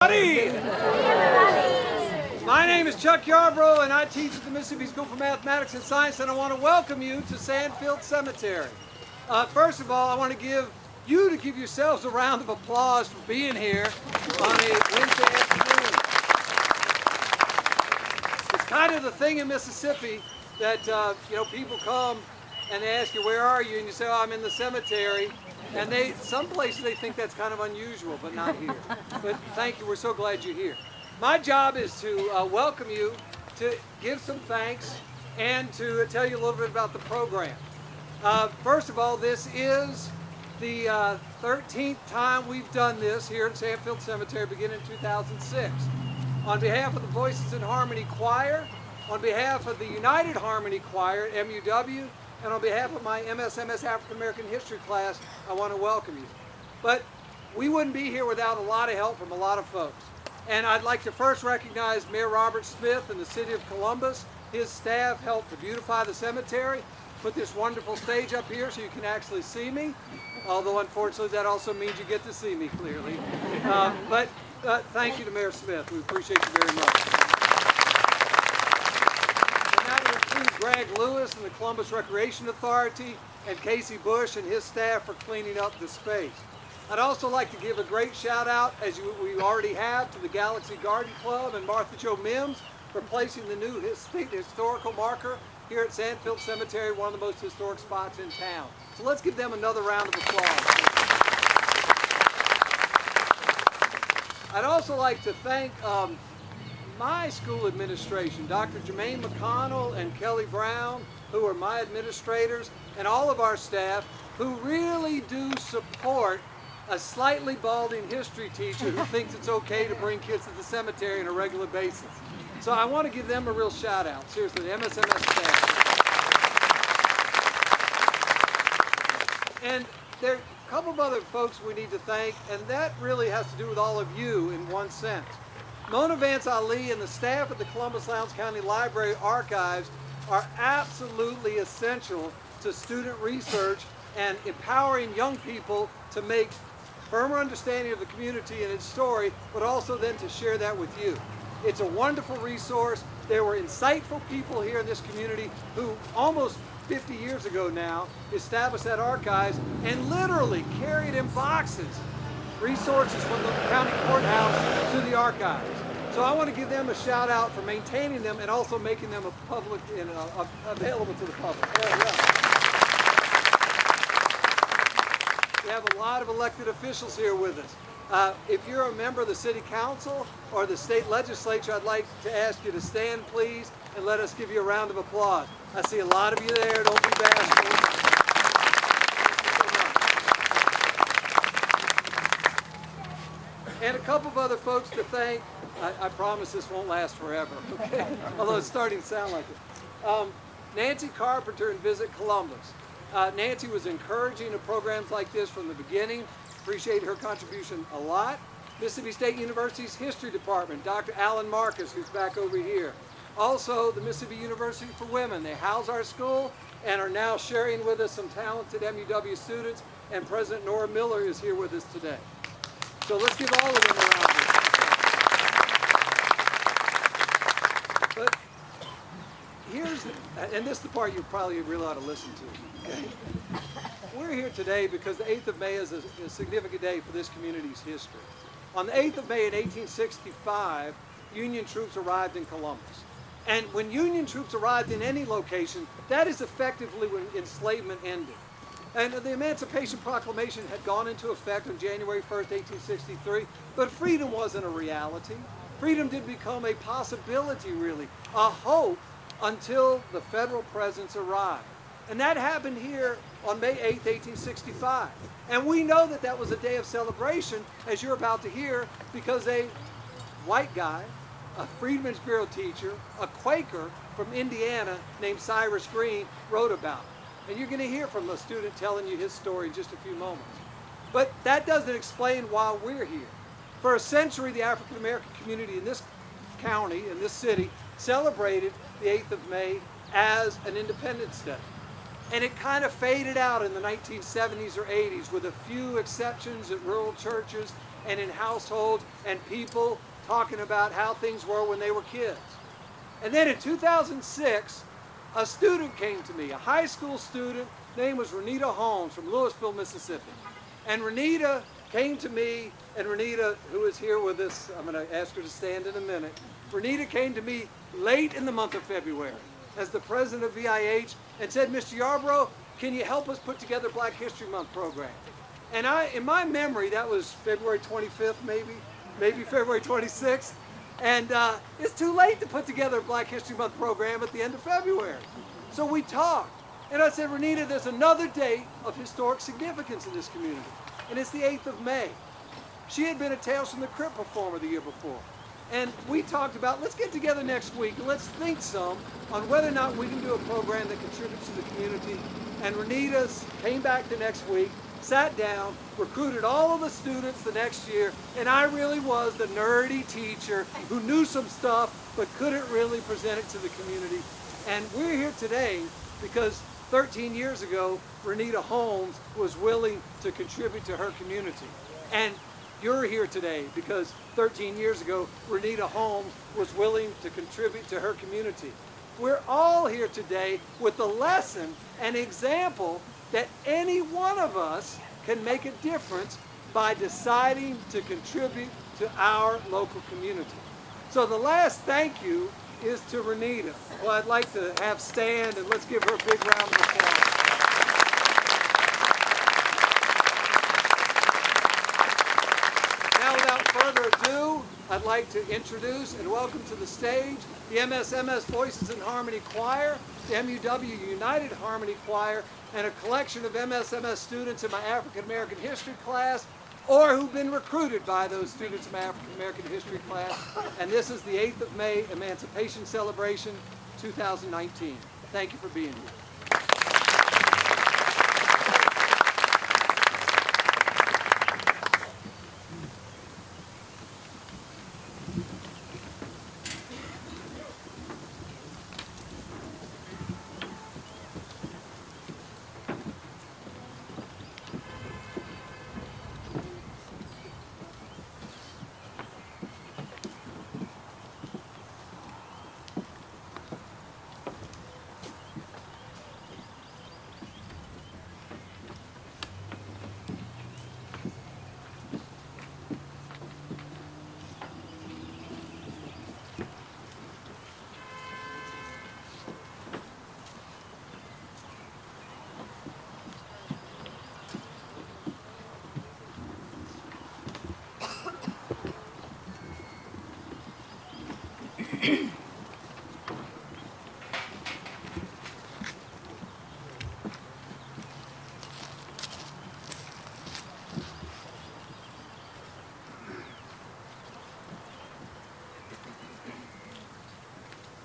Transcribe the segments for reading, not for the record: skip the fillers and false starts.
My name is Chuck Yarbrough, and I teach at the Mississippi School for Mathematics and Science, and I want to welcome you to Sandfield Cemetery. First of all, I want to give yourselves a round of applause for being here on a Wednesday afternoon. It's kind of the thing in Mississippi that people come and they ask you, "Where are you?" and you say, "Oh, I'm in the cemetery." And some places they think that's kind of unusual, but not here. But thank you, we're so glad you're here. My job is to welcome you, to give some thanks, and to tell you a little bit about the program. First of all, this is the 13th time we've done this here at Sandfield Cemetery, beginning in 2006. On behalf of the Voices in Harmony Choir, on behalf of the United Harmony Choir at MUW, and on behalf of my MSMS African American History class, I want to welcome you. But we wouldn't be here without a lot of help from a lot of folks. And I'd like to first recognize Mayor Robert Smith and the City of Columbus. His staff helped to beautify the cemetery, put this wonderful stage up here so you can actually see me, although unfortunately that also means you get to see me clearly. But thank you to Mayor Smith. We appreciate you very much. Greg Lewis and the Columbus Recreation Authority, and Casey Bush and his staff for cleaning up the space. I'd also like to give a great shout out, as we already have, to the Galaxy Garden Club and Martha Jo Mims for placing the new state historical marker here at Sandfield Cemetery, one of the most historic spots in town. So let's give them another round of applause. I'd also like to thank my school administration, Dr. Jermaine McConnell and Kelly Brown, who are my administrators, and all of our staff who really do support a slightly balding history teacher who thinks it's okay to bring kids to the cemetery on a regular basis. So I want to give them a real shout out, seriously, the MSMS staff. And there are a couple of other folks we need to thank, and that really has to do with all of you in one sense. Mona Vance Ali and the staff at the Columbus-Lowndes County Library Archives are absolutely essential to student research and empowering young people to make firmer understanding of the community and its story, but also then to share that with you. It's a wonderful resource. There were insightful people here in this community who almost 50 years ago now established that archives and literally carried in boxes resources from the county courthouse to the archives. So I want to give them a shout out for maintaining them and also making them available to the public. We have a lot of elected officials here with us. If you're a member of the City Council or the State Legislature, I'd like to ask you to stand, please, and let us give you a round of applause. I see a lot of you there. Don't be bashful. And a couple of other folks to thank. I promise this won't last forever, okay? Although it's starting to sound like it. Nancy Carpenter and Visit Columbus. Nancy was encouraging of programs like this from the beginning. Appreciate her contribution a lot. Mississippi State University's History Department, Dr. Alan Marcus, who's back over here. Also, the Mississippi University for Women. They house our school and are now sharing with us some talented MUW students, and President Nora Miller is here with us today. So let's give all of them a round of applause. But and this is the part you probably really ought to listen to. Okay? We're here today because the 8th of May is a significant day for this community's history. On the 8th of May in 1865, Union troops arrived in Columbus. And when Union troops arrived in any location, that is effectively when enslavement ended. And the Emancipation Proclamation had gone into effect on January 1st, 1863, but freedom wasn't a reality. Freedom did become a possibility, really, a hope, until the federal presence arrived. And that happened here on May 8th, 1865. And we know that that was a day of celebration, as you're about to hear, because a white guy, a Freedmen's Bureau teacher, a Quaker from Indiana named Cyrus Green, wrote about it. And you're going to hear from a student telling you his story in just a few moments. But that doesn't explain why we're here. For a century, the African American community in this county, in this city, celebrated the 8th of May as an Independence Day. And it kind of faded out in the 1970s or 80s with a few exceptions at rural churches and in households and people talking about how things were when they were kids. And then in 2006, a student came to me, a high school student. Name was Renita Holmes from Louisville, Mississippi. And Renita came to me, and Renita, who is here with us, I'm going to ask her to stand in a minute. Renita came to me late in the month of February as the president of VIH and said, Mr. Yarbrough, can you help us put together Black History Month program? And in my memory, that was February 25th, maybe February 26th. And it's too late to put together a Black History Month program at the end of February. So we talked. And I said, Renita, there's another date of historic significance in this community, and it's the 8th of May. She had been a Tales from the Crypt performer the year before. And we talked about, let's get together next week and let's think some on whether or not we can do a program that contributes to the community. And Renita came back the next week, sat down, recruited all of the students the next year, and I really was the nerdy teacher who knew some stuff but couldn't really present it to the community. And we're here today because 13 years ago, Renita Holmes was willing to contribute to her community. And you're here today because 13 years ago, Renita Holmes was willing to contribute to her community. We're all here today with the lesson and example that any one of us can make a difference by deciding to contribute to our local community. So the last thank you is to Renita, who I'd like to have stand, and let's give her a big round of applause. Now, without further ado, I'd like to introduce and welcome to the stage the MSMS Voices in Harmony Choir, the MUW United Harmony Choir, and a collection of MSMS students in my African American History class, or who've been recruited by those students in my African American History class. And this is the 8th of May Emancipation Celebration 2019. Thank you for being here.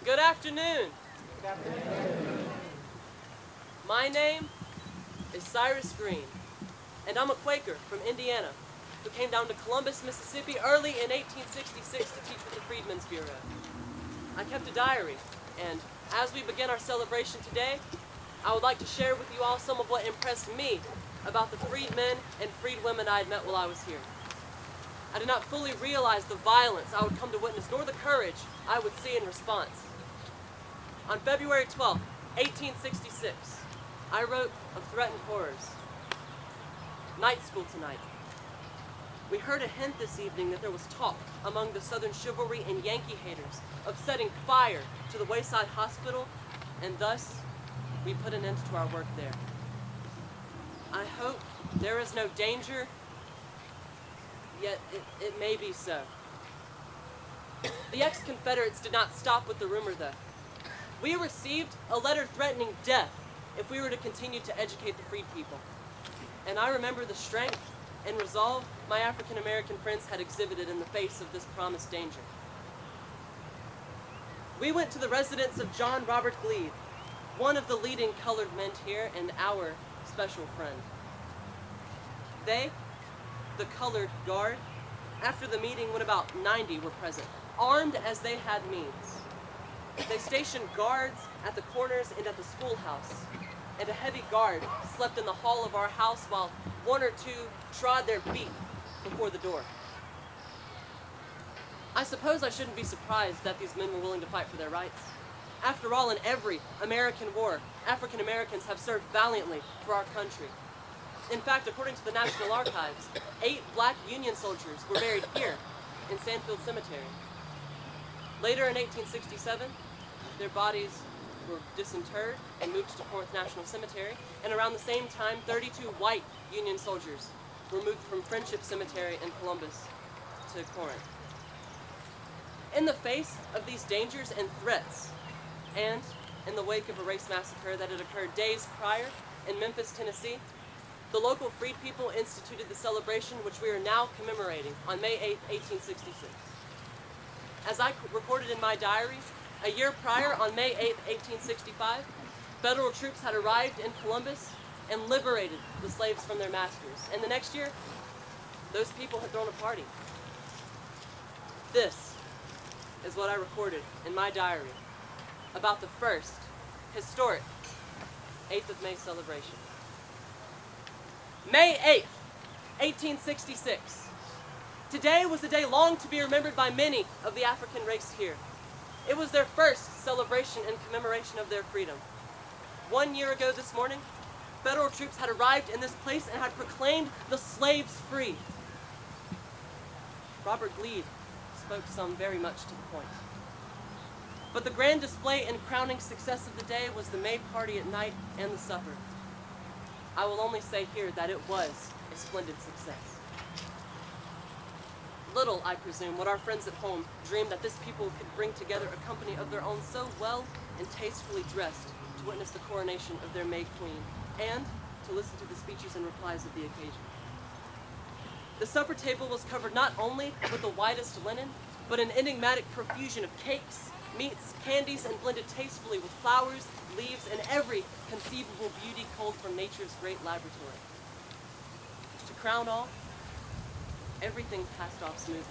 Good afternoon. Good afternoon. My name is Cyrus Green, and I'm a Quaker from Indiana who came down to Columbus, Mississippi early in 1866 to teach with the Freedmen's Bureau. I kept a diary, and as we begin our celebration today, I would like to share with you all some of what impressed me about the freedmen and freedwomen I had met while I was here. I did not fully realize the violence I would come to witness, nor the courage I would see in response. On February 12, 1866, I wrote of threatened horrors. Night school tonight. We heard a hint this evening that there was talk among the Southern chivalry and Yankee haters of setting fire to the Wayside Hospital, and thus we put an end to our work there. I hope there is no danger, yet it may be so. The ex-Confederates did not stop with the rumor, though. We received a letter threatening death if we were to continue to educate the freed people. And I remember the strength and resolve my African American friends had exhibited in the face of this promised danger. We went to the residence of John Robert Gleave, one of the leading colored men here and our special friend. They, the colored guard, after the meeting when about 90 were present, armed as they had means. They stationed guards at the corners and at the schoolhouse, and a heavy guard slept in the hall of our house while one or two trod their feet before the door. I suppose I shouldn't be surprised that these men were willing to fight for their rights. After all, in every American war, African Americans have served valiantly for our country. In fact, according to the National Archives, 8 black Union soldiers were buried here in Sandfield Cemetery. Later in 1867, their bodies were disinterred and moved to Corinth National Cemetery, and around the same time, 32 white Union soldiers were moved from Friendship Cemetery in Columbus to Corinth. In the face of these dangers and threats, and in the wake of a race massacre that had occurred days prior in Memphis, Tennessee, the local freed people instituted the celebration which we are now commemorating on May 8, 1866. As I recorded in my diary, a year prior, on May 8, 1865, federal troops had arrived in Columbus and liberated the slaves from their masters. And the next year, those people had thrown a party. This is what I recorded in my diary about the first historic 8th of May celebration. May 8th, 1866. Today was a day long to be remembered by many of the African race here. It was their first celebration and commemoration of their freedom. 1 year ago this morning, federal troops had arrived in this place and had proclaimed the slaves free. Robert Gleed spoke some very much to the point. But the grand display and crowning success of the day was the May party at night and the supper. I will only say here that it was a splendid success. Little, I presume, would our friends at home dream that this people could bring together a company of their own so well and tastefully dressed to witness the coronation of their May Queen and to listen to the speeches and replies of the occasion. The supper table was covered not only with the whitest linen, but an enigmatic profusion of cakes, meats, candies, and blended tastefully with flowers, leaves, and every conceivable beauty culled from nature's great laboratory. To crown all, everything passed off smoothly.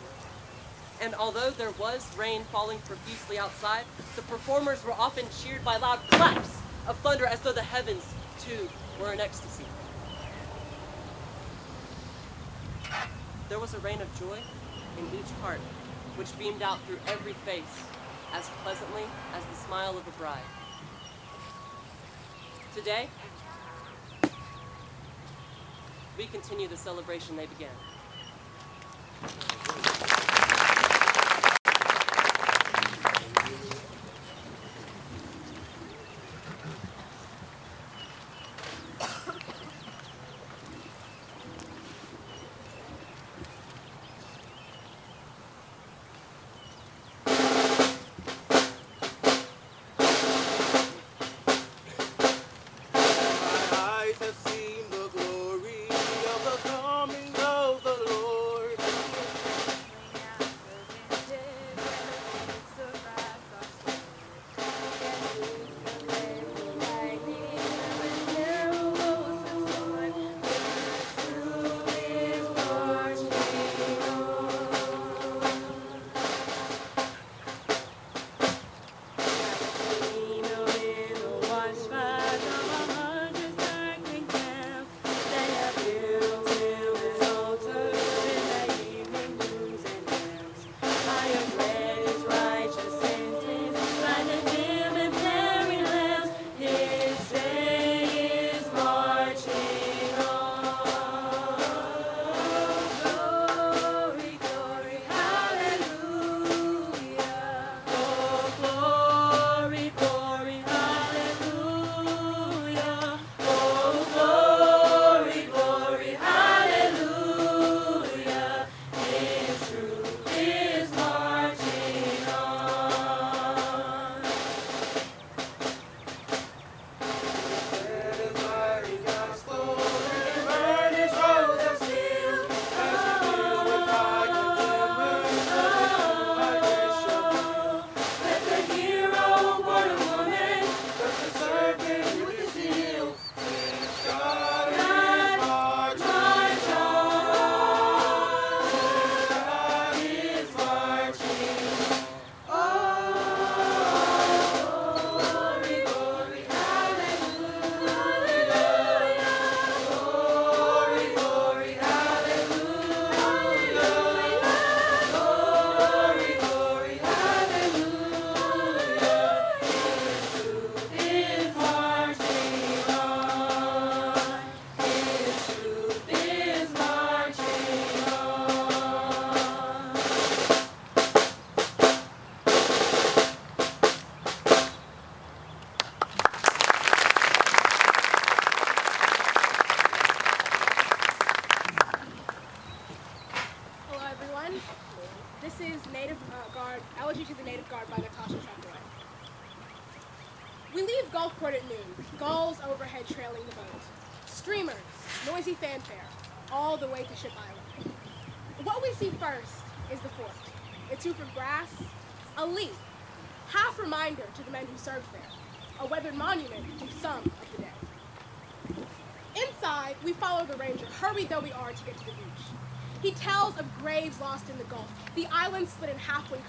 And although there was rain falling profusely outside, the performers were often cheered by loud claps of thunder as though the heavens, too, were in ecstasy. There was a rain of joy in each heart, which beamed out through every face as pleasantly as the smile of a bride. Today, we continue the celebration they began. Elegy to the Native Guard by Natasha Trethewey. We leave Gulfport at noon, gulls overhead trailing the boat. Streamers, noisy fanfare, all the way to Ship Island. What we see first is the fort. Its roof of brass, a leaf, half reminder to the men who served there, a weathered monument to some of the dead. Inside, we follow the ranger, hurried though we are to get to the beach. He tells of graves lost in the Gulf, the island split in half when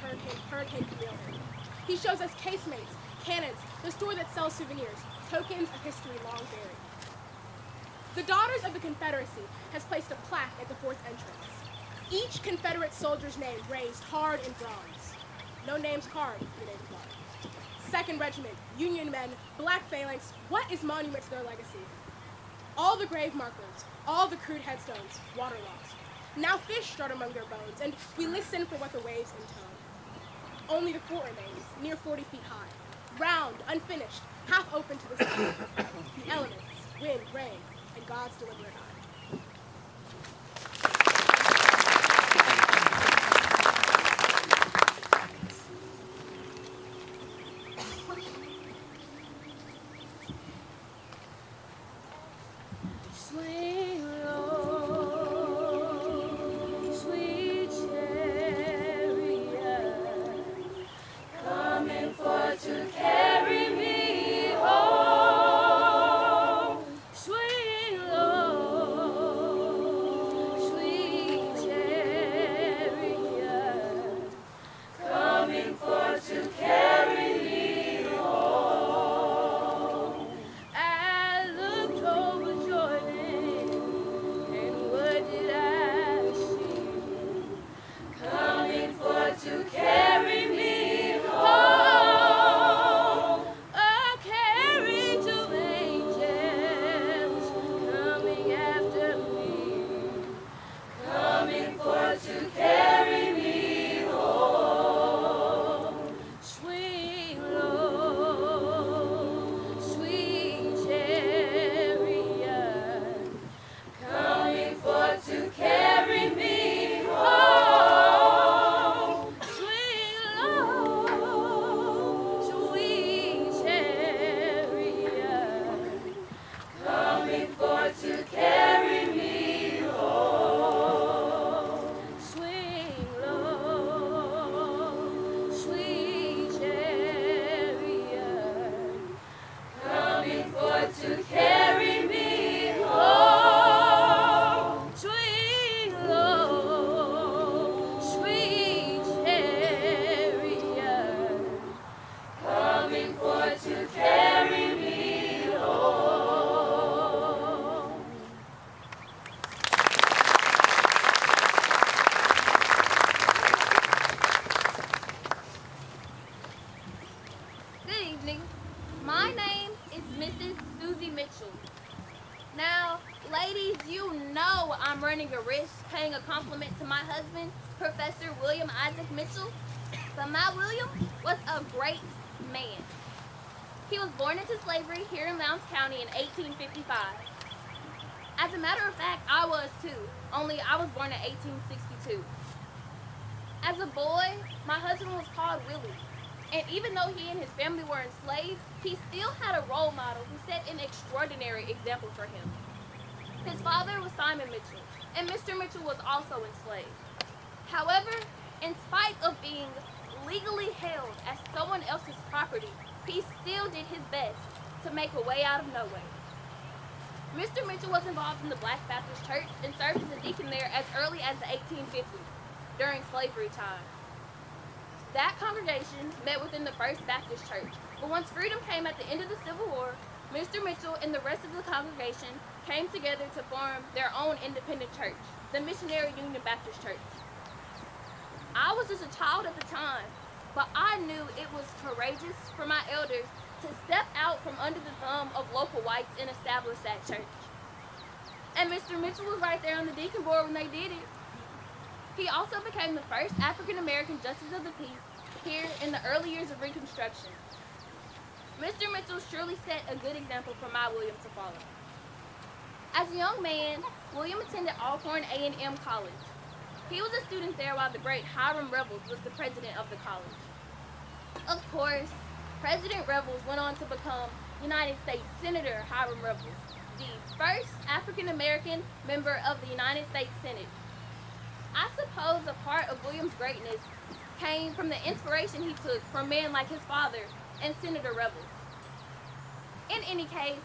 Hurricane Camille hit. He shows us casemates, cannons, the store that sells souvenirs, tokens of history long buried. The Daughters of the Confederacy has placed a plaque at the fort's entrance. Each Confederate soldier's name raised hard in bronze. No names carved for the Native Guard. 2nd Regiment, Union men, black phalanx, what is monument to their legacy? All the grave markers, all the crude headstones, waterlogged. Now fish strut among their bones, and we listen for what the waves intone. Only the fort remains, near 40 feet high, round, unfinished, half open to the sky. The elements, wind, rain, and God's deliberate eye. But my William was a great man. He was born into slavery here in Lowndes County in 1855. As a matter of fact, I was too, only I was born in 1862. As a boy, my husband was called Willie, and even though he and his family were enslaved, he still had a role model who set an extraordinary example for him. His father was Simon Mitchell, and Mr. Mitchell was also enslaved. However, in spite of being legally held as someone else's property, he still did his best to make a way out of no way. Mr. Mitchell was involved in the Black Baptist Church and served as a deacon there as early as the 1850s, during slavery time. That congregation met within the First Baptist Church, but once freedom came at the end of the Civil War, Mr. Mitchell and the rest of the congregation came together to form their own independent church, the Missionary Union Baptist Church. I was just a child at the time, but I knew it was courageous for my elders to step out from under the thumb of local whites and establish that church. And Mr. Mitchell was right there on the deacon board when they did it. He also became the first African-American Justice of the Peace here in the early years of Reconstruction. Mr. Mitchell surely set a good example for my William to follow. As a young man, William attended Alcorn A&M College. He was a student there while the great Hiram Revels was the president of the college. Of course, President Revels went on to become United States Senator Hiram Revels, the first African-American member of the United States Senate. I suppose a part of William's greatness came from the inspiration he took from men like his father and Senator Revels. In any case,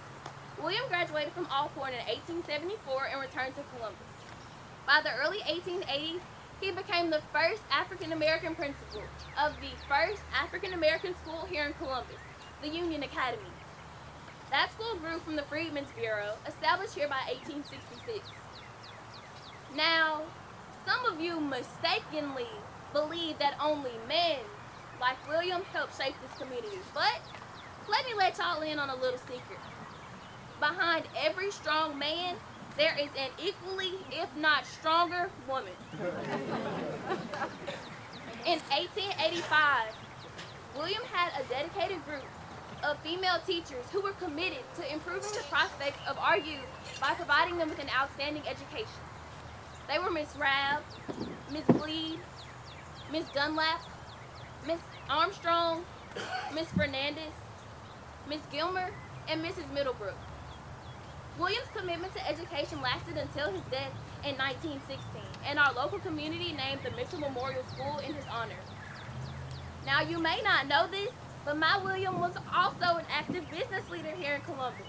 William graduated from Alcorn in 1874 and returned to Columbus. By the early 1880s, he became the first African-American principal of the first African-American school here in Columbus, the Union Academy. That school grew from the Freedmen's Bureau, established here by 1866. Now, some of you mistakenly believe that only men like William helped shape this community, but let me let y'all in on a little secret. Behind every strong man, there is an equally, if not stronger, woman. In 1885, William had a dedicated group of female teachers who were committed to improving the prospects of our youth by providing them with an outstanding education. They were Miss Rabb, Miss Bleed, Miss Dunlap, Miss Armstrong, Miss Fernandez, Miss Gilmer, and Mrs. Middlebrook. William's commitment to education lasted until his death in 1916, and our local community named the Mitchell Memorial School in his honor. Now, you may not know this, but my William was also an active business leader here in Columbus.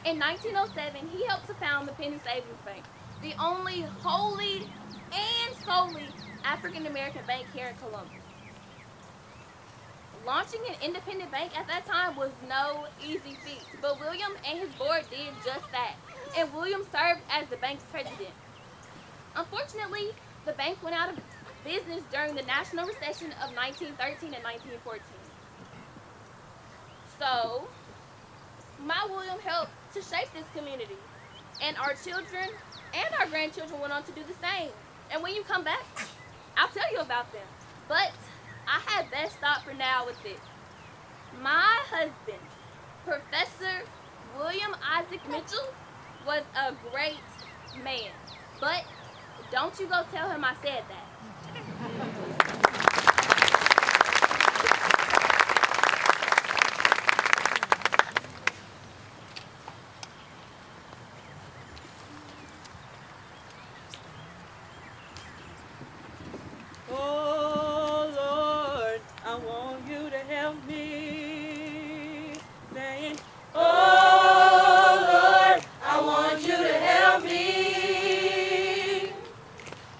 In 1907, he helped to found the Penny Savings Bank, the only wholly and solely African-American bank here in Columbus. Launching an independent bank at that time was no easy feat, but William and his board did just that, and William served as the bank's president. Unfortunately, the bank went out of business during the National Recession of 1913 and 1914. So, my William helped to shape this community, and our children and our grandchildren went on to do the same. And when you come back, I'll tell you about them. But I had best stop for now with this. My husband, Professor William Isaac Mitchell, was a great man. But don't you go tell him I said that. Oh Lord, I want you to help me. Saying, oh Lord, I want you to help me.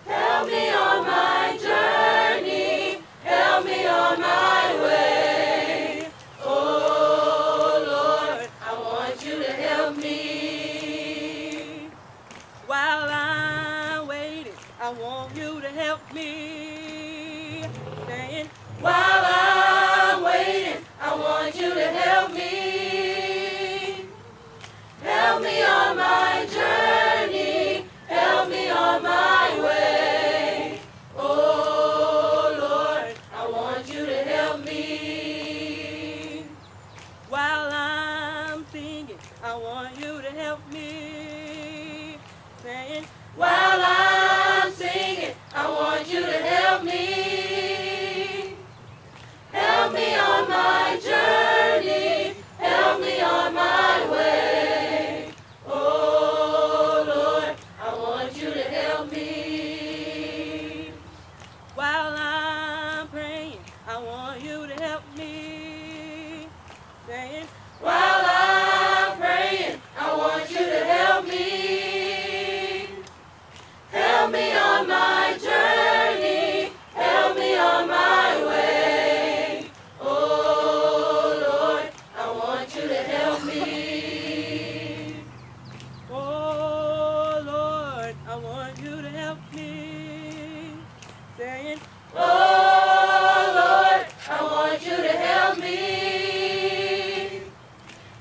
Help me on my journey. Help me on my way. Oh Lord, I want you to help me. While I'm waiting, I want you to help me. Saying, while I'm waiting, I want you to help me. Help me on my journey. Help me on my way. Oh Lord, I want you to help me. While I'm singing, I want you to help me. Saying, while I'm singing, I want you to help me. Help me on my journey. Help me on my way. Oh Lord, I want you to help me. While I'm praying, I want you to help me. Saying, while I'm praying, I want you to help me. Help me on my journey. Help me on my way. Oh Lord, I want you to help me. Oh Lord, I want you to help me. Saying, oh Lord, I want you to help me.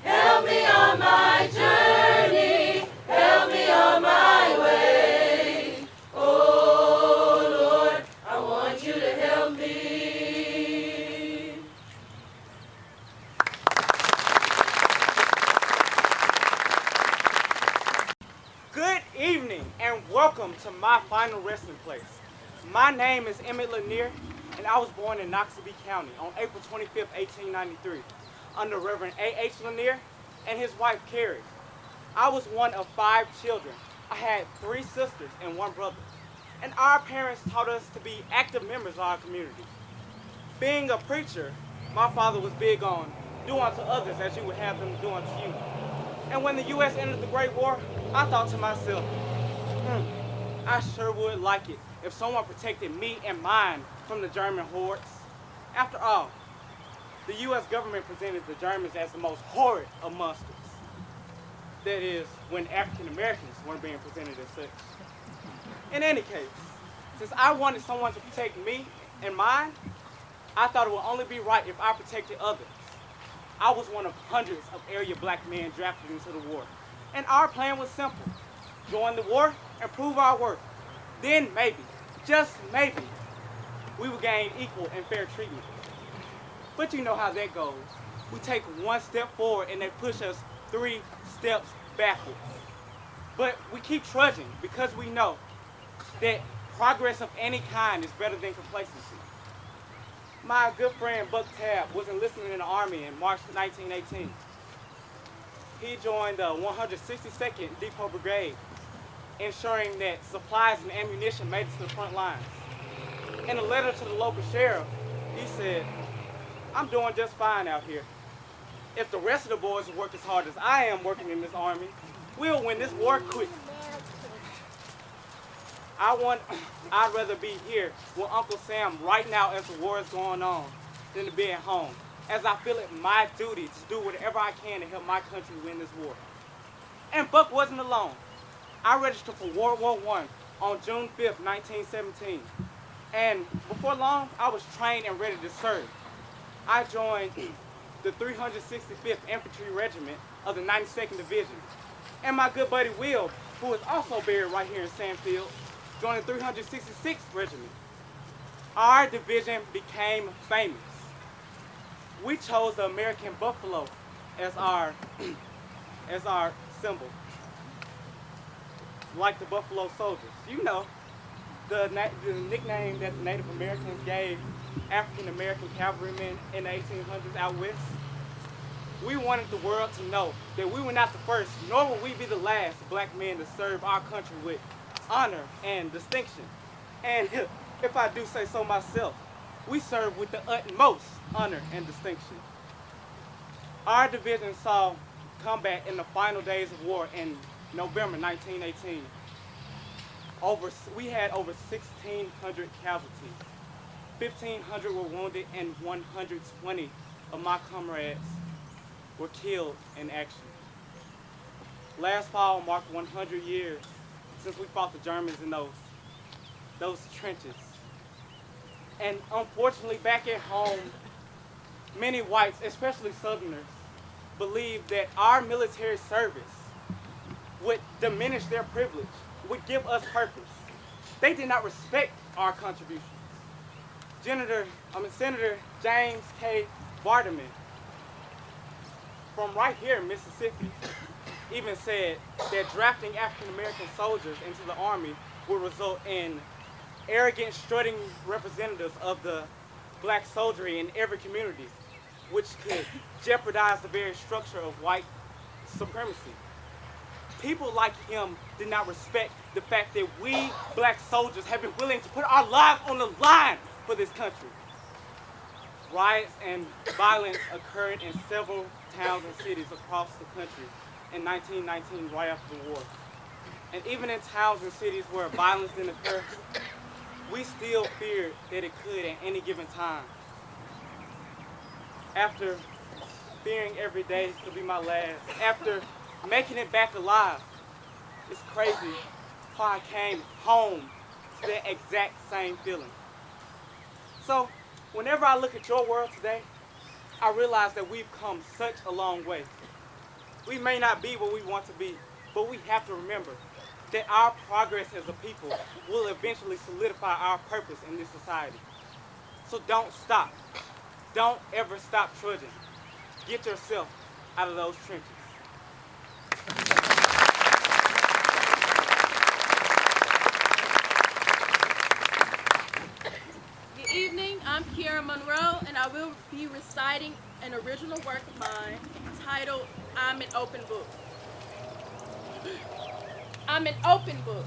Help me on my journey. Help me on my way. Oh Lord, I want you to help me. Good evening and welcome to my final resting place. My name is Emmett Lanier, and I was born in Noxubee County on April 25th, 1893, under Reverend A.H. Lanier and his wife, Carrie. I was one of 5 children. I had 3 sisters and 1 brother. And our parents taught us to be active members of our community. Being a preacher, my father was big on do unto others as you would have them do unto you. And when the U.S. entered the Great War, I thought to myself, I sure would like it if someone protected me and mine from the German hordes. After all, the U.S. government presented the Germans as the most horrid of monsters. That is, when African Americans weren't being presented as such. In any case, since I wanted someone to protect me and mine, I thought it would only be right if I protected others. I was one of hundreds of area black men drafted into the war. And our plan was simple. Join the war and prove our worth. Then maybe, just maybe, we would gain equal and fair treatment. But you know how that goes. We take 1 step forward and they push us 3 steps backwards. But we keep trudging because we know that progress of any kind is better than complacency. My good friend Buck Tabb was enlisted in the Army in March 1918. He joined the 162nd Depot Brigade, ensuring that supplies and ammunition made it to the front lines. In a letter to the local sheriff, he said, "I'm doing just fine out here. If the rest of the boys work as hard as I am working in this army, we'll win this war quick. I'd rather be here with Uncle Sam right now as the war is going on than to be at home, as I feel it my duty to do whatever I can to help my country win this war." And Buck wasn't alone. I registered for World War I on June 5th, 1917. And before long, I was trained and ready to serve. I joined the 365th Infantry Regiment of the 92nd Division. And my good buddy Will, who is also buried right here in Sandfield, joined the 366th Regiment. Our division became famous. We chose the American buffalo as our symbol. Like the Buffalo Soldiers. You know, the nickname that the Native Americans gave African American cavalrymen in the 1800s out west. We wanted the world to know that we were not the first, nor will we be the last black men to serve our country with honor and distinction. And if I do say so myself, we serve with the utmost honor and distinction. Our division saw combat in the final days of war in November 1918. We had over 1,600 casualties. 1,500 were wounded and 120 of my comrades were killed in action. Last fall marked 100 years since we fought the Germans in those trenches. And unfortunately, back at home, many whites, especially Southerners, believe that our military service would diminish their privilege, would give us purpose. They did not respect our contributions. Senator James K. Vardaman, from right here in Mississippi, even said that drafting African American soldiers into the Army would result in arrogant, strutting representatives of the black soldiery in every community, which could jeopardize the very structure of white supremacy. People like him did not respect the fact that we black soldiers have been willing to put our lives on the line for this country. Riots and violence occurred in several towns and cities across the country in 1919, right after the war. And even in towns and cities where violence didn't occur, we still feared that it could at any given time. After fearing every day could be my last, after making it back alive, it's crazy how I came home to that exact same feeling. So, whenever I look at your world today, I realize that we've come such a long way. We may not be where we want to be, but we have to remember that our progress as a people will eventually solidify our purpose in this society. So don't stop. Don't ever stop trudging. Get yourself out of those trenches. Kiera Monroe, and I will be reciting an original work of mine titled I'm an Open Book. I'm an open book,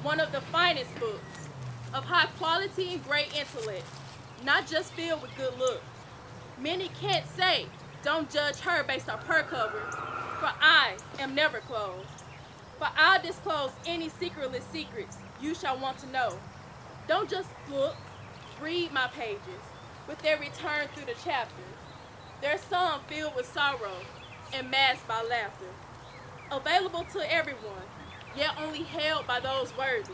one of the finest books, of high quality and great intellect, not just filled with good looks. Many can't say, don't judge her based off her cover, for I am never closed. For I'll disclose any secretless secrets you shall want to know. Don't just look, read my pages, with every turn through the chapters. There's some filled with sorrow and masked by laughter. Available to everyone, yet only held by those worthy.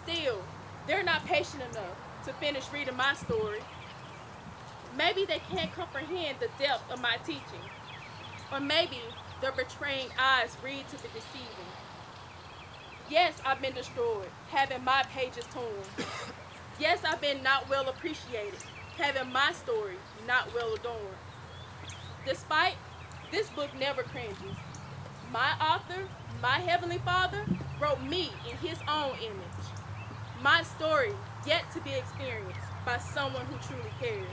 Still, they're not patient enough to finish reading my story. Maybe they can't comprehend the depth of my teaching. Or maybe their betraying eyes read to the deceiving. Yes, I've been destroyed, having my pages torn. Yes, I've been not well appreciated, having my story not well adorned. Despite, this book never cringes. My author, my Heavenly Father, wrote me in His own image. My story yet to be experienced by someone who truly cares.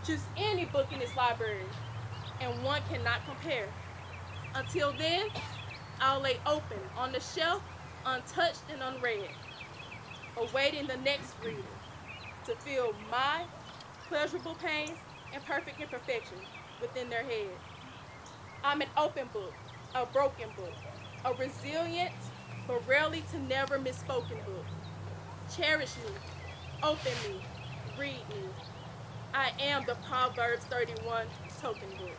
Choose any book in this library, and one cannot compare. Until then, I'll lay open on the shelf, untouched and unread, awaiting the next reader to feel my pleasurable pains and perfect imperfections within their head. I'm an open book, a broken book, a resilient but rarely to never misspoken book. Cherish me, open me, read me. I am the Proverbs 31 token book.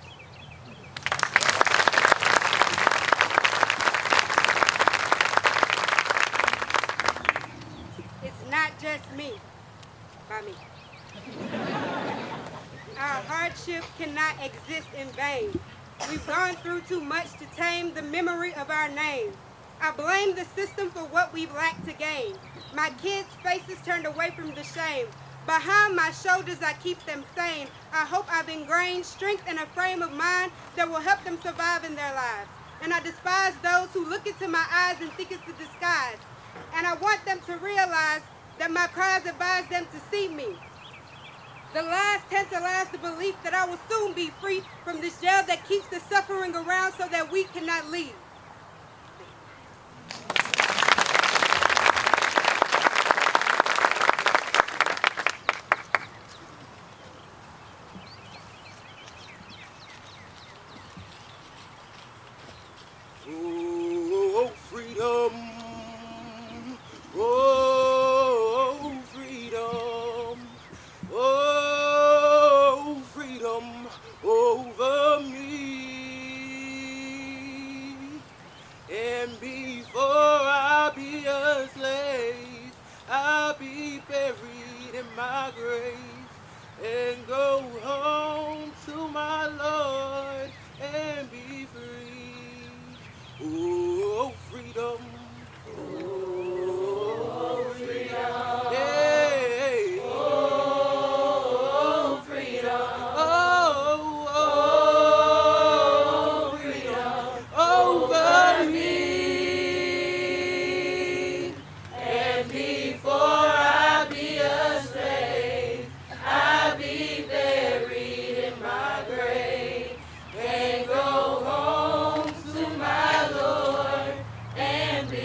It's not just me, by me. Our hardship cannot exist in vain. We've gone through too much to tame the memory of our name. I blame the system for what we've lacked to gain. My kids' faces turned away from the shame. Behind my shoulders, I keep them sane. I hope I've ingrained strength and a frame of mind that will help them survive in their lives. And I despise those who look into my eyes and think it's a disguise. And I want them to realize that my cries advise them to see me. The lies tantalize the belief that I will soon be free from this jail that keeps the suffering around so that we cannot leave. Oh, freedom. Oh, freedom. Oh, freedom over me. And before I be a slave, I'll be buried in my grave and go home to my Lord and be free. Oh, freedom. Oh, freedom. Hey. Oh, freedom. Oh, freedom over me. And before I be a slave, I'll be buried in my grave and go home to my Lord and be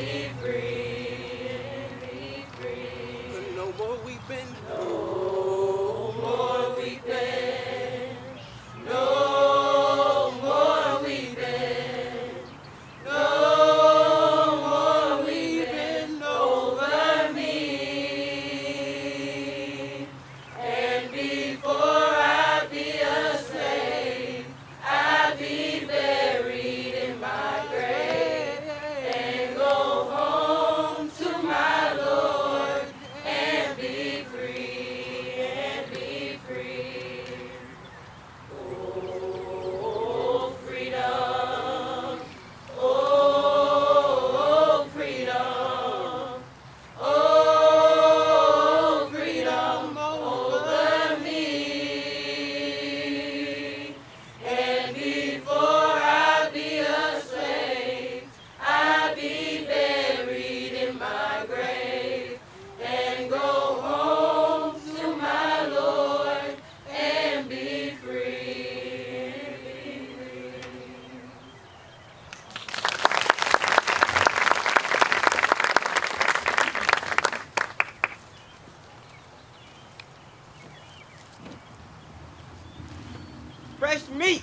fresh meat,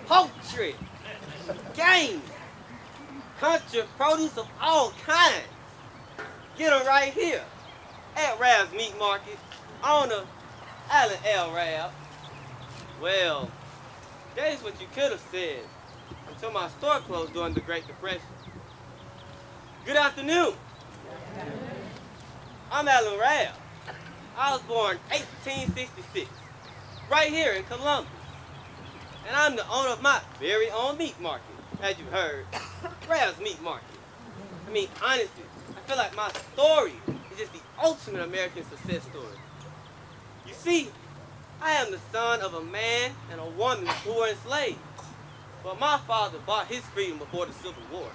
poultry, game, country produce of all kinds. Get them right here at Rab's Meat Market, owner Alan L. Rab. Well, that is what you could have said until my store closed during the Great Depression. Good afternoon. I'm Alan Rab. I was born 1866, right here in Columbus. And I'm the owner of my very own meat market, as you heard, Rab's Meat Market. I mean, honestly, I feel like my story is just the ultimate American success story. You see, I am the son of a man and a woman who were enslaved. But my father bought his freedom before the Civil War.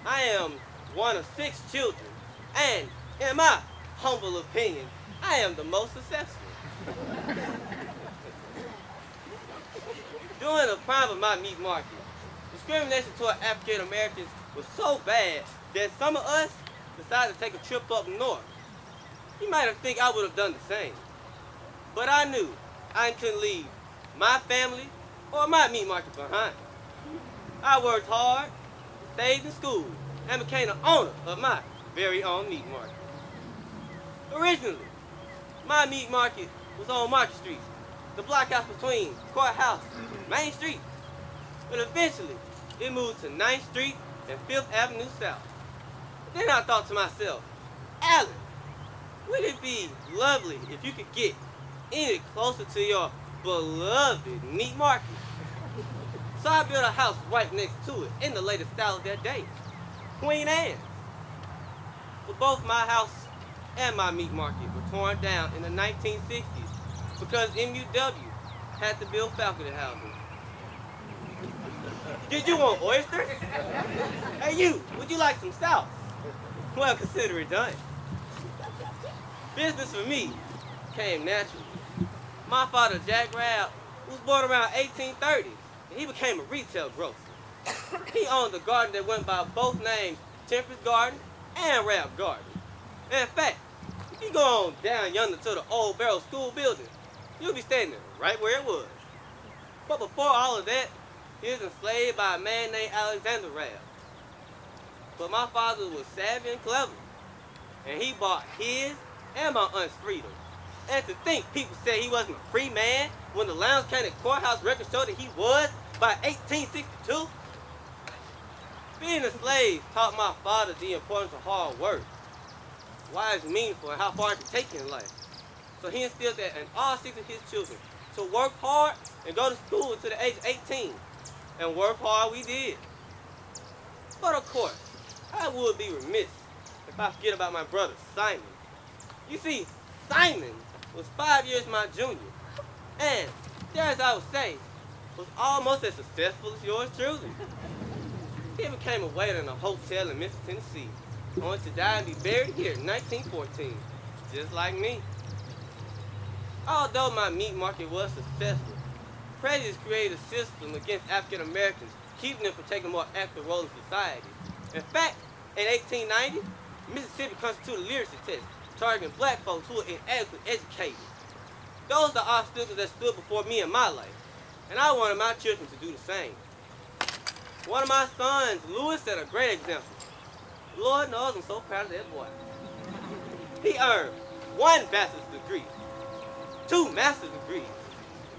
I am one of 6 children, and in my humble opinion, I am the most successful. During the prime of my meat market, discrimination toward African Americans was so bad that some of us decided to take a trip up north. You might have think I would have done the same. But I knew I couldn't leave my family or my meat market behind. I worked hard, stayed in school, and became the owner of my very own meat market. Originally, my meat market was on Market Street, the block house between Courthouse and Main Street. But eventually, it moved to 9th Street and 5th Avenue South. Then I thought to myself, Alan, would it be lovely if you could get any closer to your beloved meat market? So I built a house right next to it in the latest style of that day, Queen Anne. But both my house and my meat market were torn down in the 1960s because MUW had to build faculty housing. Did you want oysters? Hey you, would you like some sauce? Well, consider it done. Business for me came naturally. My father, Jack Rab, was born around 1830, and he became a retail grocer. He owned a garden that went by both names, Temperance Garden and Rab Garden. And in fact, if you go on down yonder to the old Barrow School building, you'll be standing right where it was. But before all of that, he was enslaved by a man named Alexander Rab. But my father was savvy and clever, and he bought his and my aunt's freedom. And to think people said he wasn't a free man when the Lowndes County Courthouse records showed that he was by 1862. Being a slave taught my father the importance of hard work, why it's meaningful, and how far it can take you in life. So he instilled that in all 6 of his children to work hard and go to school until the age of 18. And work hard we did. But of course, I would be remiss if I forget about my brother, Simon. You see, Simon was 5 years my junior, and, dare as I would say, was almost as successful as yours truly. He became a waiter in a hotel in Memphis, Tennessee, only to die and be buried here in 1914, just like me. Although my meat market was successful, prejudice created a system against African Americans, keeping them from taking a more active role in society. In fact, in 1890, Mississippi constituted a literacy test, targeting black folks who were inadequately educated. Those are the obstacles that stood before me in my life, and I wanted my children to do the same. One of my sons, Louis, set a great example. Lord knows I'm so proud of that boy. He earned 1 bachelor's degree, 2 master's degrees,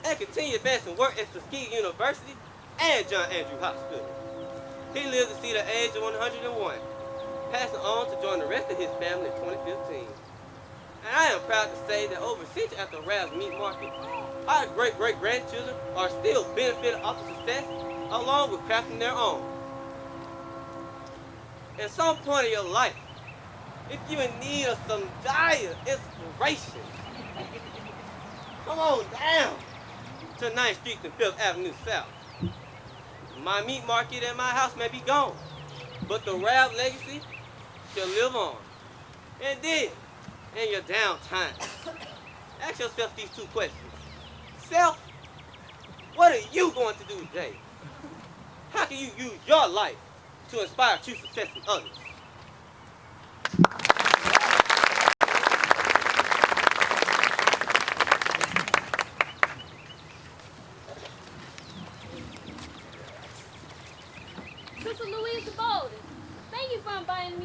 and continued advancing work at Tuskegee University and John Andrew Hospital. He lived to see the age of 101, passing on to join the rest of his family in 2015. And I am proud to say that over a century after Rab's Meat Market, our great-great-grandchildren are still benefiting off the success along with crafting their own. At some point in your life, if you're in need of some dire inspiration, come on down to 9th Street and 5th Avenue South. My meat market and my house may be gone, but the Rab legacy shall live on. And then, in your downtime, ask yourself these 2 questions. Self, what are you going to do today? How can you use your life to inspire true success in others?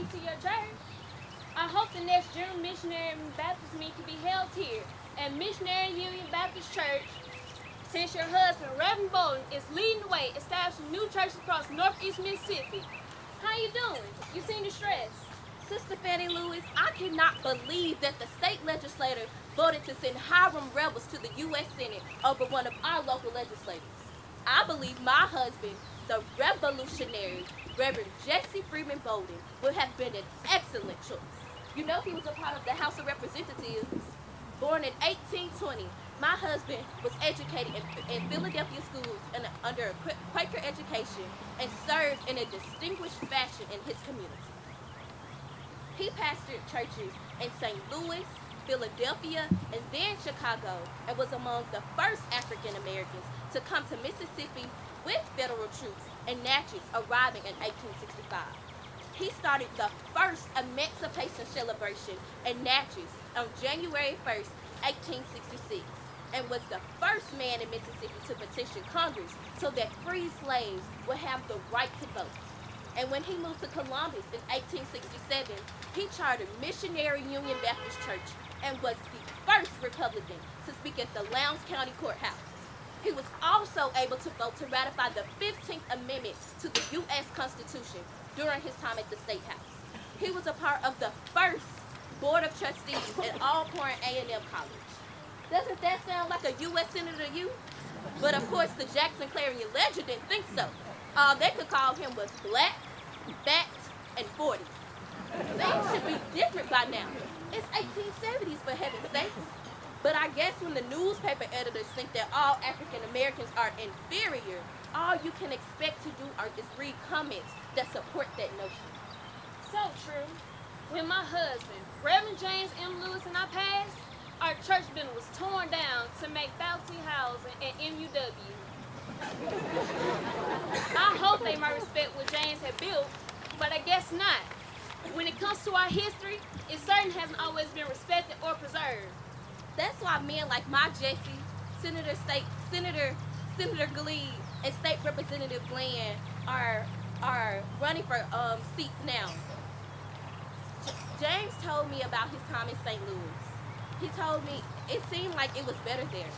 me to your church. I hope the next General Missionary Baptist meeting can be held here at Missionary Union Baptist Church, since your husband, Reverend Bolden, is leading the way, establishing new churches across northeast Mississippi. How you doing? You seem distressed. Sister Fannie Lewis, I cannot believe that the state legislature voted to send Hiram rebels to the U.S. Senate over one of our local legislators. I believe my husband, the revolutionary Reverend Jesse Freeman Bolden, would have been an excellent choice. You know, he was a part of the House of Representatives. Born in 1820, my husband was educated in Philadelphia schools and under a Quaker education and served in a distinguished fashion in his community. He pastored churches in St. Louis, Philadelphia, and then Chicago, and was among the first African Americans to come to Mississippi with federal troops and Natchez arriving in 1865. He started the first emancipation celebration in Natchez on January 1st, 1866, and was the first man in Mississippi to petition Congress so that free slaves would have the right to vote. And when he moved to Columbus in 1867, he chartered Missionary Union Baptist Church and was the first Republican to speak at the Lowndes County Courthouse. He was also able to vote to ratify the 15th Amendment to the U.S. Constitution during his time at the State House. He was a part of the first Board of Trustees at Alcorn A&M College. Doesn't that sound like a U.S. Senator to you? But of course, the Jackson Clarion Ledger didn't think so. All they could call him was black, fat, and 40. Things should be different by now. It's 1870s, for heaven's sakes. But I guess when the newspaper editors think that all African Americans are inferior, all you can expect to do is read comments that support that notion. So true. When my husband, Reverend James M. Lewis, and I passed, our church building was torn down to make faculty housing at MUW. I hope they might respect what James had built, but I guess not. When it comes to our history, it certainly hasn't always been respected or preserved. That's why men like my Jesse, Senator Glee, and State Representative Glenn are running for seats now. James told me about his time in St. Louis. He told me it seemed like it was better there,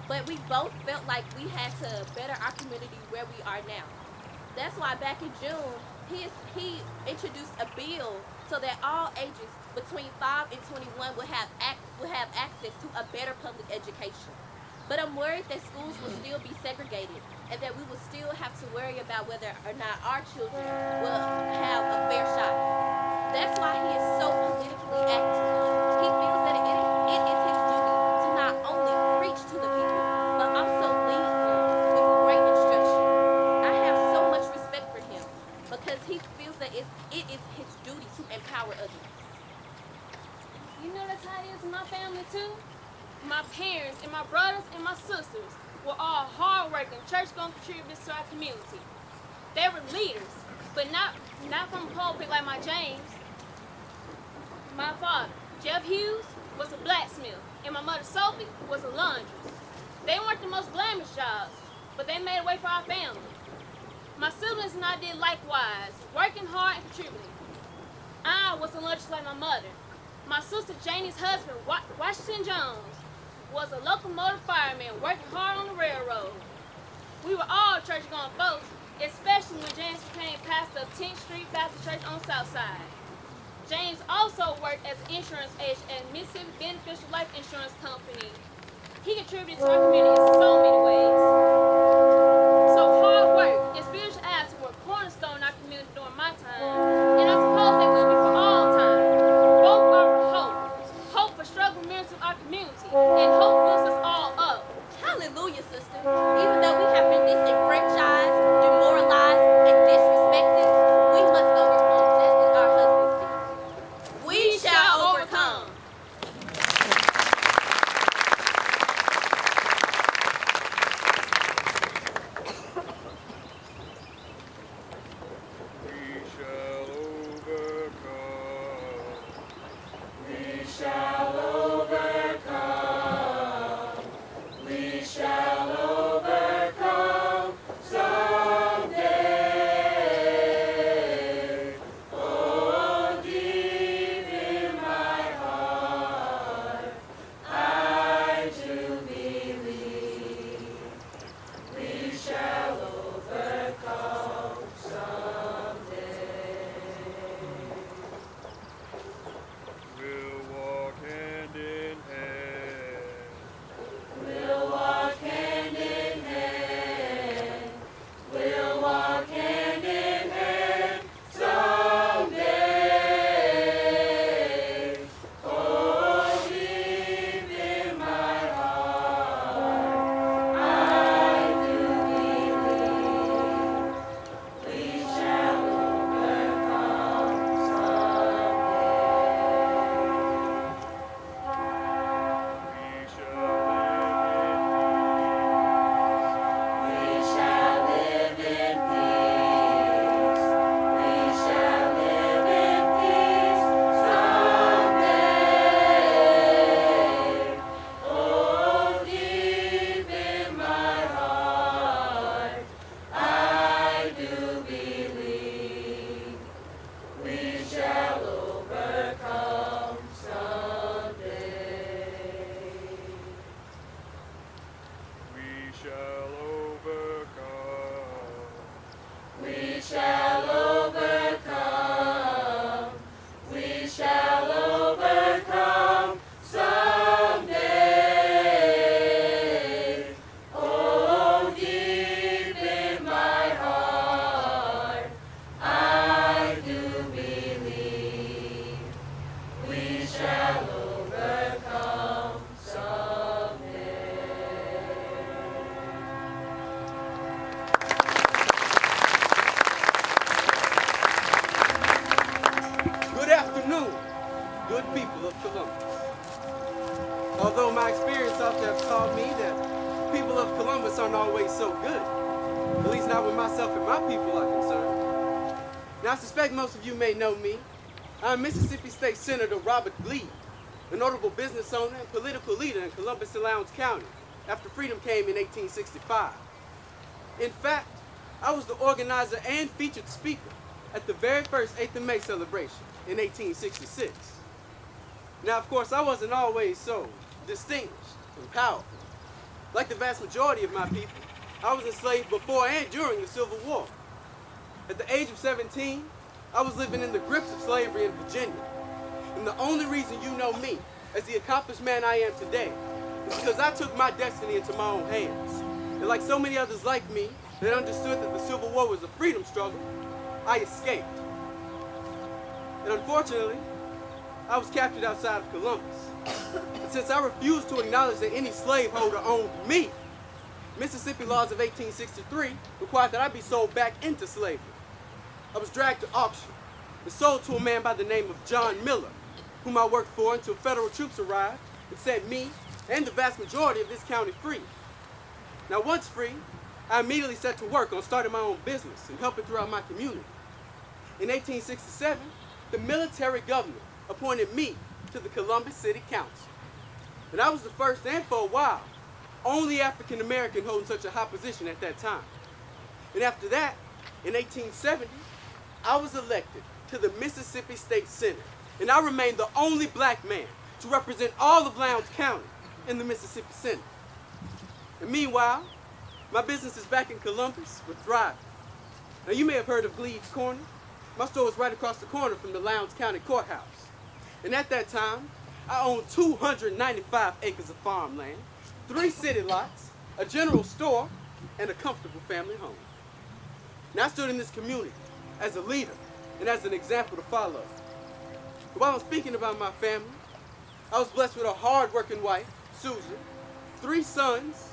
but we both felt like we had to better our community where we are now. That's why back in June, he introduced a bill so that all ages between 5 and 21 would have access to a better public education. But I'm worried that schools will still be segregated and that we will still have to worry about whether or not our children will have a fair shot. That's why he is so politically active. He feels that it is his duty to not only preach to the people, but also lead them with great instruction. I have so much respect for him because he feels that it is his duty to empower others. You know that's how it is in my family too? My parents and my brothers and my sisters were all hard-working, church-going contributors to our community. They were leaders, but not from a pulpit like my James. My father, Jeff Hughes, was a blacksmith, and my mother, Sophie, was a laundress. They weren't the most glamorous jobs, but they made a way for our family. My siblings and I did likewise, working hard and contributing. I was a laundress like my mother. My sister Janie's husband, Washington Jones, was a locomotive fireman working hard on the railroad. We were all church-going folks, especially when James became pastor of 10th Street Baptist Church on South Side. James also worked as an insurance agent at Mississippi Beneficial Life Insurance Company. He contributed to our community in so many ways. So hard work and spiritual attitude were a cornerstone in our community during my time, and I suppose they will be for all time. Both are hope for struggling members of our community, and hope builds us all up. Hallelujah, sister. Even though we have been disenfranchised, demoralized, and disrespected, we must overcome just as our husbands did. We shall overcome. afternoon, good people of Columbus. Although my experience ought to have taught me that people of Columbus aren't always so good, at least not when myself and my people are concerned. Now, I suspect most of you may know me. I'm Mississippi State Senator Robert Glee, a notable business owner and political leader in Columbus and Lowndes County after freedom came in 1865. In fact, I was the organizer and featured speaker at the very first 8th of May celebration in 1866. Now, of course, I wasn't always so distinguished and powerful. Like the vast majority of my people, I was enslaved before and during the Civil War. At the age of 17, I was living in the grips of slavery in Virginia. And the only reason you know me as the accomplished man I am today is because I took my destiny into my own hands. And like so many others like me that understood that the Civil War was a freedom struggle, I escaped. And unfortunately, I was captured outside of Columbus. And since I refused to acknowledge that any slaveholder owned me, Mississippi laws of 1863 required that I be sold back into slavery. I was dragged to auction and sold to a man by the name of John Miller, whom I worked for until federal troops arrived and set me and the vast majority of this county free. Now, once free, I immediately set to work on starting my own business and helping throughout my community. In 1867, the military government appointed me to the Columbus City Council. And I was the first, and for a while, only African American holding such a high position at that time. And after that, in 1870, I was elected to the Mississippi State Senate, and I remained the only black man to represent all of Lowndes County in the Mississippi Senate. And meanwhile, my businesses back in Columbus were thriving. Now, you may have heard of Gleaves Corner. My store was right across the corner from the Lowndes County Courthouse. And at that time, I owned 295 acres of farmland, 3 city lots, a general store, and a comfortable family home. Now, I stood in this community as a leader and as an example to follow. But while I'm speaking about my family, I was blessed with a hard-working wife, Susan, 3 sons,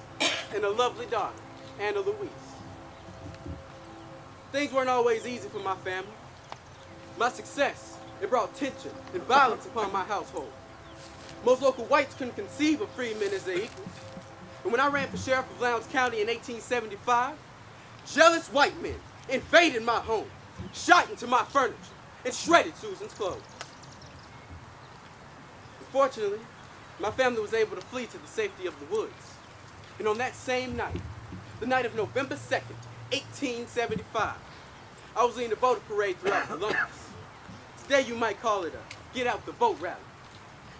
and a lovely daughter, Anna Louise. Things weren't always easy for my family. My success, it brought tension and violence upon my household. Most local whites couldn't conceive of freedmen as their equals. And when I ran for sheriff of Lowndes County in 1875, jealous white men invaded my home, shot into my furniture, and shredded Susan's clothes. Unfortunately, my family was able to flee to the safety of the woods. And on that same night, the night of November 2nd, 1875, I was leading a voter parade throughout Columbus. Today you might call it a get out the vote rally.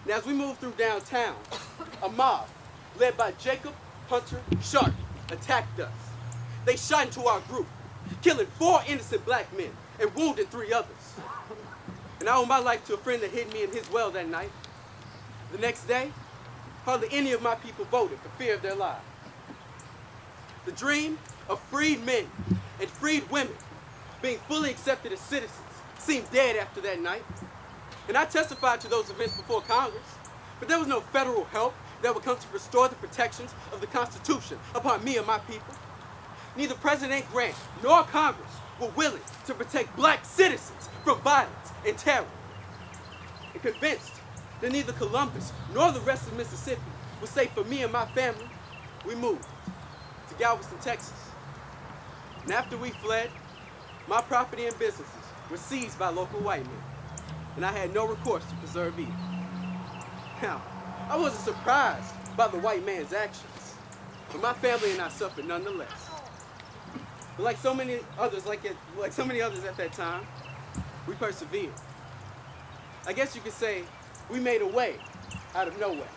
Now, as we moved through downtown, a mob led by Jacob Hunter Sharp attacked us. They shot into our group, killing 4 innocent black men and wounded 3 others. And I owe my life to a friend that hid me in his well that night. The next day, hardly any of my people voted for fear of their lives. The dream of freed men and freed women being fully accepted as citizens seemed dead after that night. And I testified to those events before Congress, but there was no federal help that would come to restore the protections of the Constitution upon me and my people. Neither President Grant nor Congress were willing to protect black citizens from violence and terror. And convinced that neither Columbus nor the rest of Mississippi was safe for me and my family, we moved to Galveston, Texas. And after we fled, my property and businesses were seized by local white men, and I had no recourse to preserve either. Now, I wasn't surprised by the white man's actions, but my family and I suffered nonetheless. But like so many others at that time, we persevered. I guess you could say we made a way out of nowhere.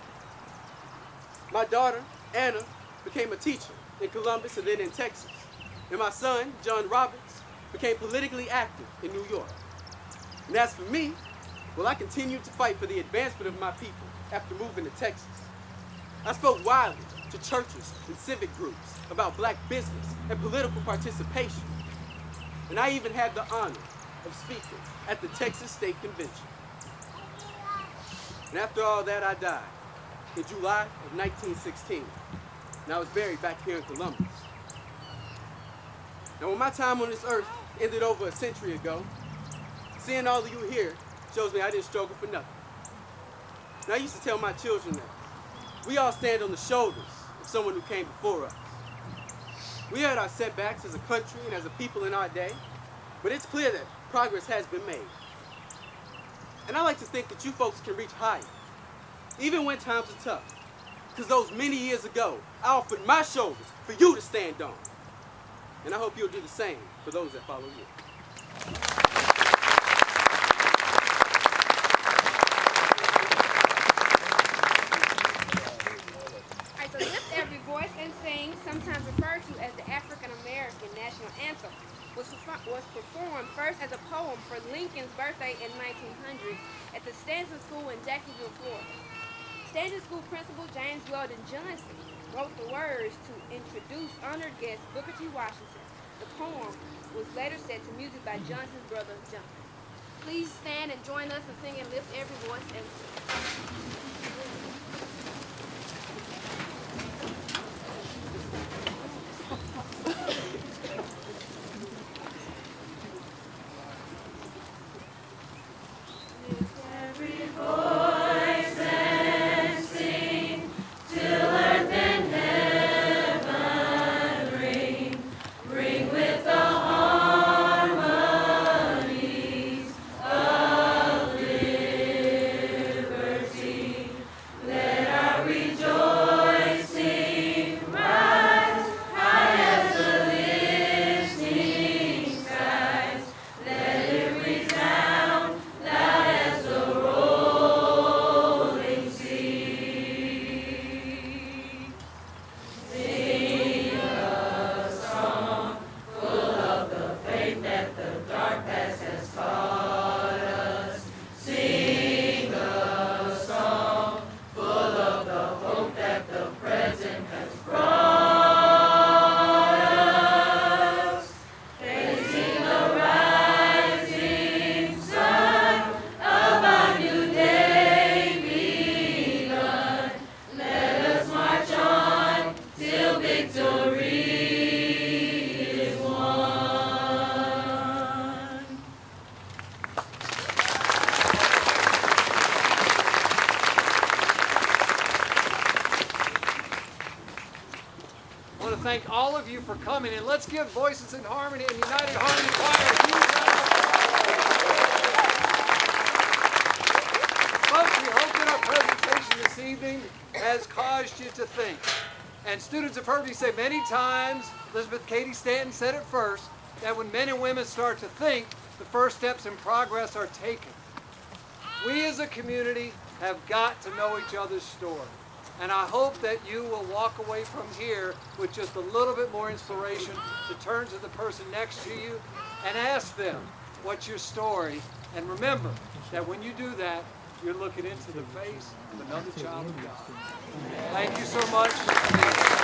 My daughter, Anna, became a teacher in Columbus and then in Texas. And my son, John Roberts, became politically active in New York. And as for me, well, I continued to fight for the advancement of my people after moving to Texas. I spoke widely to churches and civic groups about black business and political participation. And I even had the honor of speaking at the Texas State Convention. And after all that, I died in July of 1916. And I was buried back here in Columbus. Now, when my time on this earth ended over a century ago, seeing all of you here shows me I didn't struggle for nothing. And I used to tell my children that we all stand on the shoulders of someone who came before us. We had our setbacks as a country and as a people in our day, but it's clear that progress has been made. And I like to think that you folks can reach higher, even when times are tough. Because those many years ago, I offered my shoulders for you to stand on. And I hope you'll do the same for those that follow you. I so lift every voice and sing, sometimes referred to as the African American National Anthem, was performed first as a poem for Lincoln's birthday in 1900 at the Stanton School in Jacksonville, Florida. Stanton School Principal James Weldon Johnson wrote the words to introduce honored guest Booker T. Washington. The poem was later set to music by Johnson's brother, John. Please stand and join us in singing Lift Every Voice and Sing. Thank all of you for coming, and let's give Voices in Harmony and United Harmony Choir a huge round of applause. Folks, we hope that our presentation this evening has caused you to think. And students have heard me say many times, Elizabeth Cady Stanton said it first, that when men and women start to think, the first steps in progress are taken. We as a community have got to know each other's story. And I hope that you will walk away from here with just a little bit more inspiration to turn to the person next to you and ask them, what's your story? And remember that when you do that, you're looking into the face of another child of God. Thank you so much.